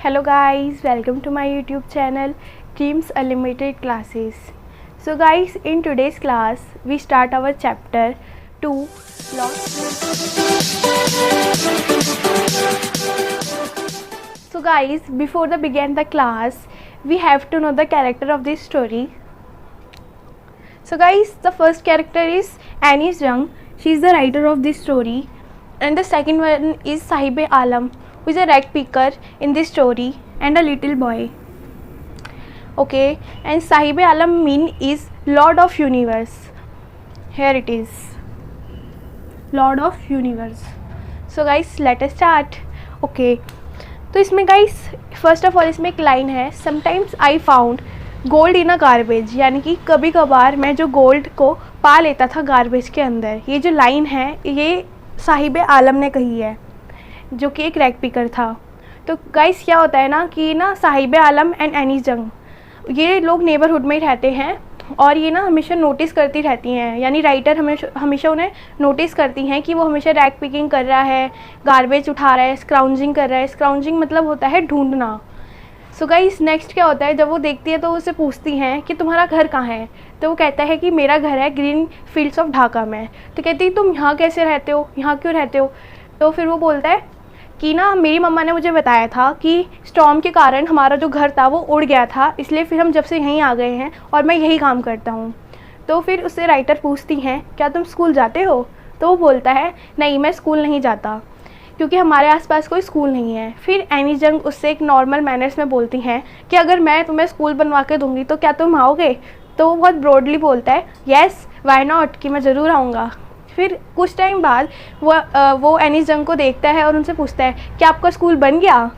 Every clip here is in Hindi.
Hello guys, welcome to my YouTube channel Dreams Unlimited Classes. So guys, in today's class we start our chapter 2 Lost. So guys, before the begin the class, we have to know the character of this story. So guys, the first character is Annie Jung. She is the writer of this story, and the second one is Sahibe Alam, who is a rag picker in this story and a little boy. Okay, and Sahibe Alam mean is Lord of Universe. Here it is, Lord of Universe. So guys, let us start. Okay, तो इसमें गाइस फर्स्ट ऑफ ऑल इसमें एक लाइन है, sometimes I found gold in a garbage, यानी कि कभी कभार मैं जो गोल्ड को पा लेता था गार्बेज के अंदर. ये जो लाइन है ये साहिबे आलम ने कही है, जो कि एक रैग पिकर था. तो गाइस क्या होता है ना कि ना साहिबे आलम एंड एनी जंग ये लोग नेबरहुड में ही रहते हैं और ये ना हमेशा नोटिस करती रहती हैं, यानी राइटर हमेशा उन्हें नोटिस करती हैं कि वो हमेशा रैग पिकिंग कर रहा है, गार्बेज उठा रहा है, स्क्राउंजिंग कर रहा है. स्क्राउंजिंग मतलब होता है ढूंढना. सो गाइस नेक्स्ट क्या होता है, जब वो देखती है तो उससे पूछती हैं कि तुम्हारा घर कहाँ है. तो वो कहता है कि मेरा घर है ग्रीन फील्ड्स ऑफ ढाका में. तो कहती है तुम यहाँ कैसे रहते हो, यहाँ क्यों रहते हो. तो फिर वो बोलता है कि ना मेरी मम्मा ने मुझे बताया था कि स्टॉर्म के कारण हमारा जो घर था वो उड़ गया था, इसलिए फिर हम जब से यहीं आ गए हैं और मैं यही काम करता हूँ. तो फिर उससे राइटर पूछती हैं क्या तुम स्कूल जाते हो. तो वो बोलता है नहीं, मैं स्कूल नहीं जाता क्योंकि हमारे आसपास कोई स्कूल नहीं है. फिर एनी जंग उससे एक नॉर्मल मैनर्स में बोलती हैं कि अगर मैं तुम्हें स्कूल बनवा के दूँगी तो क्या तुम आओगे. तो वो बहुत ब्रॉडली बोलता है येस वाई नॉट, कि मैं ज़रूर आऊँगा. फिर कुछ टाइम बाद वो एनी जंग को देखता है और उनसे पूछता है कि आपका स्कूल बन गया.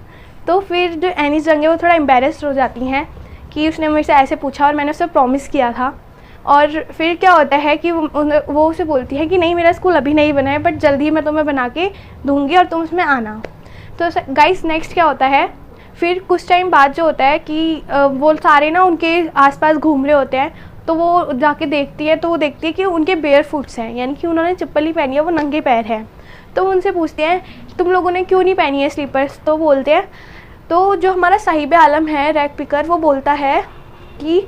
तो फिर जो एनी जंग है वो थोड़ा एम्बेरस्ड हो जाती हैं कि उसने मेरे से ऐसे पूछा और मैंने उसे प्रॉमिस किया था. और फिर क्या होता है कि वो उसे बोलती है कि नहीं मेरा स्कूल अभी नहीं बना है, बट जल्दी ही मैं तुम्हें बना के दूँगी और तुम उसमें आना. तो गाइस नेक्स्ट क्या होता है, फिर कुछ टाइम बाद जो होता है कि वो सारे ना उनके आसपास घूम रहे होते हैं. तो वो जाके देखती है, तो वो देखती है कि उनके बेयर फुट्स हैं, यानी कि उन्होंने चप्पल नहीं पहनी है, वो नंगे पैर हैं. तो वो उनसे पूछते हैं तुम लोगों ने क्यों नहीं पहनी है स्लीपर्स. तो बोलते हैं, तो जो हमारा साहिबे आलम है रैग पिकर वो बोलता है कि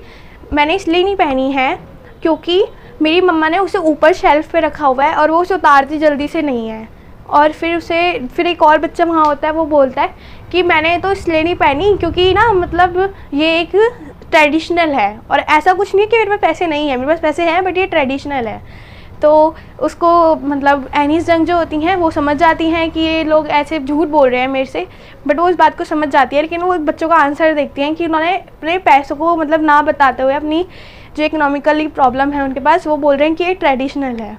मैंने इसलिए नहीं पहनी है क्योंकि मेरी मम्मा ने उसे ऊपर शेल्फ पे रखा हुआ है और वो उसे उतारती जल्दी से नहीं है. और फिर एक और बच्चा वहाँ होता है, वो बोलता है कि मैंने तो इसलिए नहीं पहनी क्योंकि ना मतलब ये एक ट्रेडिशनल है और ऐसा कुछ नहीं है कि मेरे पास पैसे नहीं है, मेरे पास पैसे हैं बट ये ट्रेडिशनल है. तो उसको मतलब एनीस जंग जो होती हैं वो समझ जाती हैं कि ये लोग ऐसे झूठ बोल रहे हैं मेरे से, बट वो इस बात को समझ जाती है. लेकिन वो बच्चों का आंसर देखती हैं कि उन्होंने अपने पैसों को मतलब ना बताते हुए अपनी जो इकोनॉमिकली प्रॉब्लम है उनके पास, वो बोल रहे हैं कि ये ट्रेडिशनल है.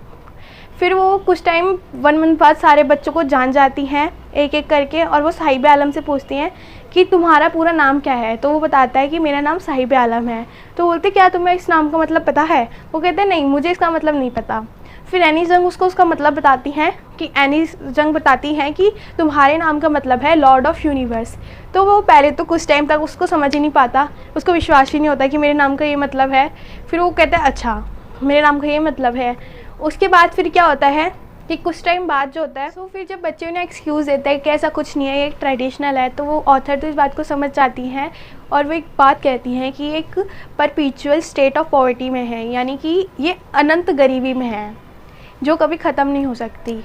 फिर वो कुछ टाइम 1 मंथ बाद सारे बच्चों को जान जाती हैं एक एक करके और वो साहिबे आलम से पूछती हैं कि तुम्हारा पूरा नाम क्या है. तो वो बताता है कि मेरा नाम साहिबे आलम है. तो बोलते क्या तुम्हें इस नाम का मतलब पता है. वो कहते हैं नहीं, मुझे इसका मतलब नहीं पता. फिर एनी जंग उसको उसका मतलब बताती हैं कि एनी जंग बताती हैं कि तुम्हारे नाम का मतलब है लॉर्ड ऑफ यूनिवर्स. तो वो पहले तो कुछ टाइम तक उसको समझ ही नहीं पाता, उसको विश्वास ही नहीं होता कि मेरे नाम का ये मतलब है. फिर वो कहता है अच्छा मेरे नाम का ये मतलब है. उसके बाद फिर क्या होता है कि कुछ टाइम बाद जो होता है, तो फिर जब बच्चे उन्हें एक्सक्यूज़ देते हैं कि ऐसा कुछ नहीं है, ये एक ट्रेडिशनल है, तो वो ऑथर तो इस बात को समझ जाती हैं और वो एक बात कहती हैं कि एक परपीचुअल स्टेट ऑफ पॉवर्टी में है, यानी कि ये अनंत गरीबी में है जो कभी ख़त्म नहीं हो सकती.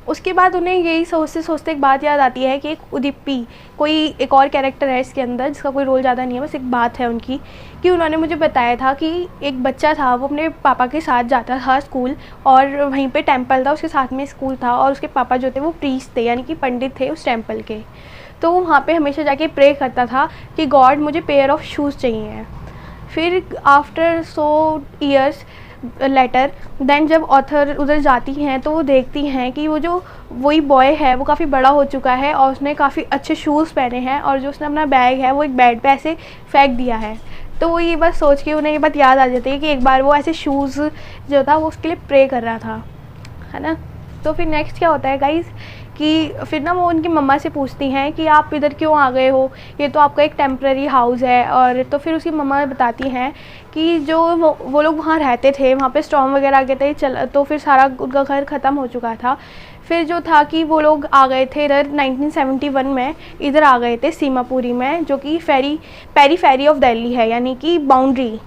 उसके बाद उन्हें यही सोचते सोचते एक बात याद आती है कि एक उदिप्पी कोई एक और कैरेक्टर है इसके अंदर जिसका कोई रोल ज़्यादा नहीं है, बस एक बात है उनकी कि उन्होंने मुझे बताया था कि एक बच्चा था वो अपने पापा के साथ जाता था स्कूल और वहीं पे टेंपल था, उसके साथ में स्कूल था और उसके पापा जो थे वो प्रीस्ट थे, यानी कि पंडित थे उस टेंपल के. तो वो वहाँ पर हमेशा जाके प्रे करता था कि गॉड मुझे पेयर ऑफ शूज़ चाहिए. फिर after so years later then जब ऑथर उधर जाती हैं तो वो देखती हैं कि वो जो वही बॉय है वो काफ़ी बड़ा हो चुका है और उसने काफ़ी अच्छे शूज़ पहने हैं और जो उसने अपना बैग है वो एक बेड पे ऐसे फेंक दिया है. तो वो ये बस सोच के उन्हें ये बात याद आ जाती है कि एक बार वो ऐसे शूज़ जो था वो उसके लिए प्रे कर रहा था, है ना. तो फिर नेक्स्ट क्या होता है गाइस कि फिर ना वो उनकी मम्मा से पूछती हैं कि आप इधर क्यों आ गए हो, ये तो आपका एक टेम्प्रेरी हाउस है. और तो फिर उसकी मम्मा बताती हैं कि जो वो लोग वहाँ रहते थे वहाँ पे स्टॉर्म वगैरह आ गए थे तो फिर सारा उनका घर ख़त्म हो चुका था. फिर जो था कि वो लोग आ गए थे इधर 1971 में, इधर आ गए थे सीमापुरी में, जो कि पेरीफेरी ऑफ दिल्ली है, यानी कि बाउंड्री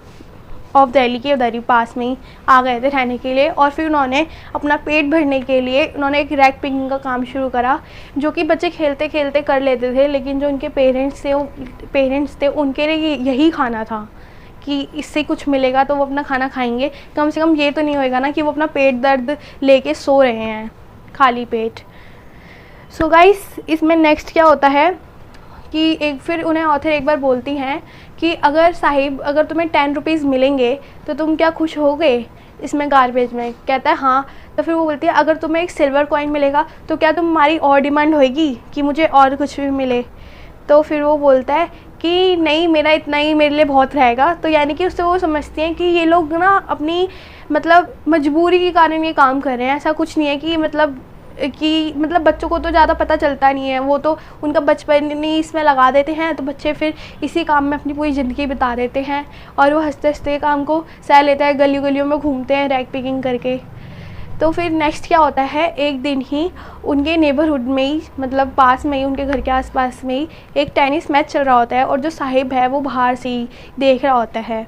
ऑफ दिल्ली के उधर ही पास में ही आ गए थे रहने के लिए। और फिर उन्होंने अपना पेट भरने के लिए उन्होंने एक रैक पिकिंग का काम शुरू करा, जो कि बच्चे खेलते खेलते कर लेते थे, लेकिन जो उनके पेरेंट्स थे उनके लिए यही खाना था कि इससे कुछ मिलेगा तो वो अपना खाना खाएंगे, कम से कम ये तो नहीं होएगा ना कि वो अपना पेट दर्द लेके सो रहे हैं खाली पेट। सो गाइस, इसमें नेक्स्ट क्या होता है कि फिर उन्हें ऑथर एक बार बोलती हैं कि अगर तुम्हें 10 रुपीज़ मिलेंगे तो तुम क्या खुश होगे इसमें गार्बेज में? कहता है हाँ। तो फिर वो बोलती है अगर तुम्हें एक सिल्वर कॉइन मिलेगा तो क्या तुम्हारी और डिमांड होएगी कि मुझे और कुछ भी मिले? तो फिर वो बोलता है कि नहीं, मेरा इतना ही मेरे लिए बहुत रहेगा। तो यानी कि उससे वो समझती हैं कि ये लोग ना अपनी मतलब मजबूरी के कारण ये काम कर रहे हैं, ऐसा कुछ नहीं है कि मतलब बच्चों को तो ज़्यादा पता चलता नहीं है, वो तो उनका बचपन ही इसमें लगा देते हैं, तो बच्चे फिर इसी काम में अपनी पूरी ज़िंदगी बिता देते हैं और वो हंसते हंसते काम को सह लेते हैं, गलियों गलियों में घूमते हैं रैक पिकिंग करके। तो फिर नेक्स्ट क्या होता है, एक दिन ही उनके नेबरहुड में ही, मतलब पास में ही, उनके घर के आसपास में ही एक टेनिस मैच चल रहा होता है और जो साहिब है वो बाहर से ही देख रहा होता है।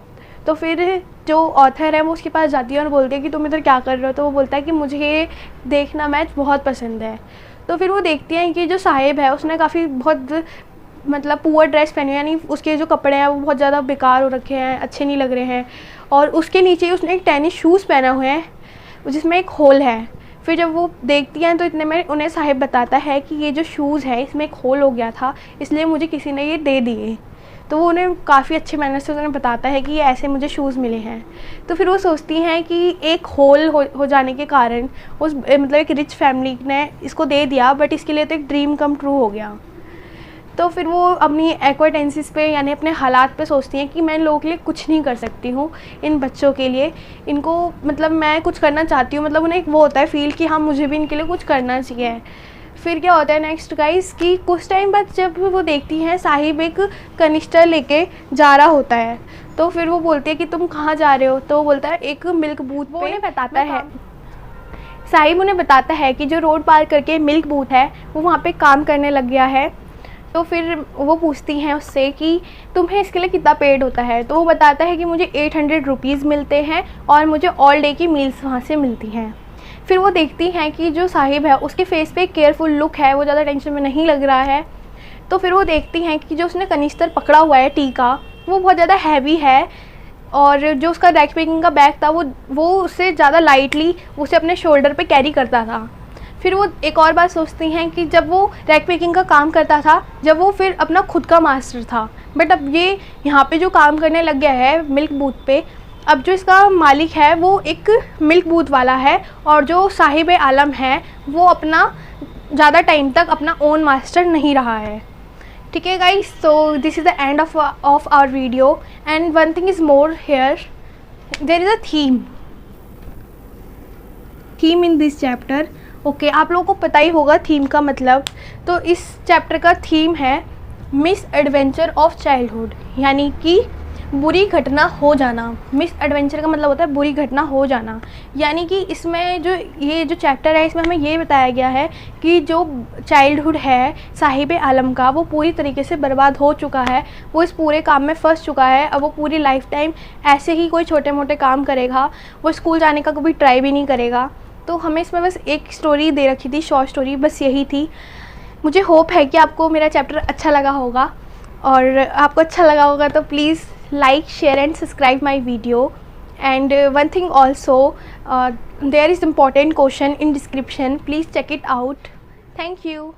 तो फिर जो ऑथर है वो उसके पास जाती है और बोलती है कि तुम इधर क्या कर रहे हो? तो वो बोलता है कि मुझे ये देखना मैच बहुत पसंद है। तो फिर वो देखती हैं कि जो साहिब है उसने बहुत मतलब पुअर ड्रेस पहनी है, यानी उसके जो कपड़े हैं वो बहुत ज़्यादा बेकार हो रखे हैं, अच्छे नहीं लग रहे हैं, और उसके नीचे उसने एक टेनिस शूज़ पहना हुए हैं जिसमें एक होल है। फिर जब वो देखती हैं तो इतने में उन्हें साहिब बताता है कि ये जो शूज़ है इसमें एक होल हो गया था, इसलिए मुझे किसी ने ये दे दिए। तो वो उन्हें काफ़ी अच्छे मैनर से उन्हें बताता है कि ये ऐसे मुझे शूज़ मिले हैं। तो फिर वो सोचती हैं कि एक होल हो जाने के कारण मतलब एक रिच फैमिली ने इसको दे दिया, बट इसके लिए तो एक ड्रीम कम ट्रू हो गया। तो फिर वो अपनी एक्वाटेंसिस पे, यानी अपने हालात पे सोचती हैं कि मैं इन लोगों के लिए कुछ नहीं कर सकती हूँ, इन बच्चों के लिए इनको मतलब मैं कुछ करना चाहती हूँ, मतलब उन्हें एक वो होता है फील कि हाँ मुझे भी इनके लिए कुछ करना चाहिए। फिर क्या होता है नेक्स्ट गाइस कि कुछ टाइम बाद जब वो देखती हैं साहिब एक कनिस्टर लेके जा रहा होता है, तो फिर वो बोलती है कि तुम कहाँ जा रहे हो? तो वो बोलता है एक मिल्क बूथ पे। उन्हें बताता है, साहिब उन्हें बताता है कि जो रोड पार करके मिल्क बूथ है वो वहाँ पे काम करने लग गया है। तो फिर वो पूछती हैं उससे कि तुम्हें इसके लिए कितना पेड होता है? तो वो बताता है कि मुझे 800 रुपीज़ मिलते हैं और मुझे ऑल डे की मील्स वहाँ से मिलती हैं। फिर वो देखती हैं कि जो साहिब है उसके फेस पे एक केयरफुल लुक है, वो ज़्यादा टेंशन में नहीं लग रहा है। तो फिर वो देखती हैं कि जो उसने कनिस्तर पकड़ा हुआ है टी का वो बहुत ज़्यादा हैवी है, और जो उसका रैक पिकिंग का बैग था वो उससे ज़्यादा लाइटली उसे अपने शोल्डर पे कैरी करता था। फिर वो एक और बात सोचती हैं कि जब वो रैक पिकिंग का काम करता था, जब वो फिर अपना खुद का मास्टर था, बट अब ये यहाँ पे जो काम करने लग गया है मिल्क बूथ पे, अब जो इसका मालिक है वो एक मिल्क बूथ वाला है, और जो साहिब आलम है वो अपना ज़्यादा टाइम तक अपना ओन मास्टर नहीं रहा है। ठीक है guys, so this is the end of our video, and one thing is more here, there is a theme in this chapter. Okay, आप लोगों को पता ही होगा थीम का मतलब। तो इस चैप्टर का थीम है मिस एडवेंचर ऑफ चाइल्डहुड, यानी कि बुरी घटना हो जाना। मिस एडवेंचर का मतलब होता है बुरी घटना हो जाना, यानी कि इसमें ये जो चैप्टर है इसमें हमें ये बताया गया है कि जो चाइल्डहुड है साहिब आलम का वो पूरी तरीके से बर्बाद हो चुका है, वो इस पूरे काम में फंस चुका है। अब वो पूरी लाइफ टाइम ऐसे ही कोई छोटे मोटे काम करेगा, वो स्कूल जाने का कभी ट्राई भी नहीं करेगा। तो हमें इसमें बस एक स्टोरी दे रखी थी, शॉर्ट स्टोरी, बस यही थी। मुझे होप है कि आपको मेरा चैप्टर अच्छा लगा होगा, और आपको अच्छा लगा होगा तो please like, share and subscribe my video. And one thing also, there is important question in description, please check it out. Thank you.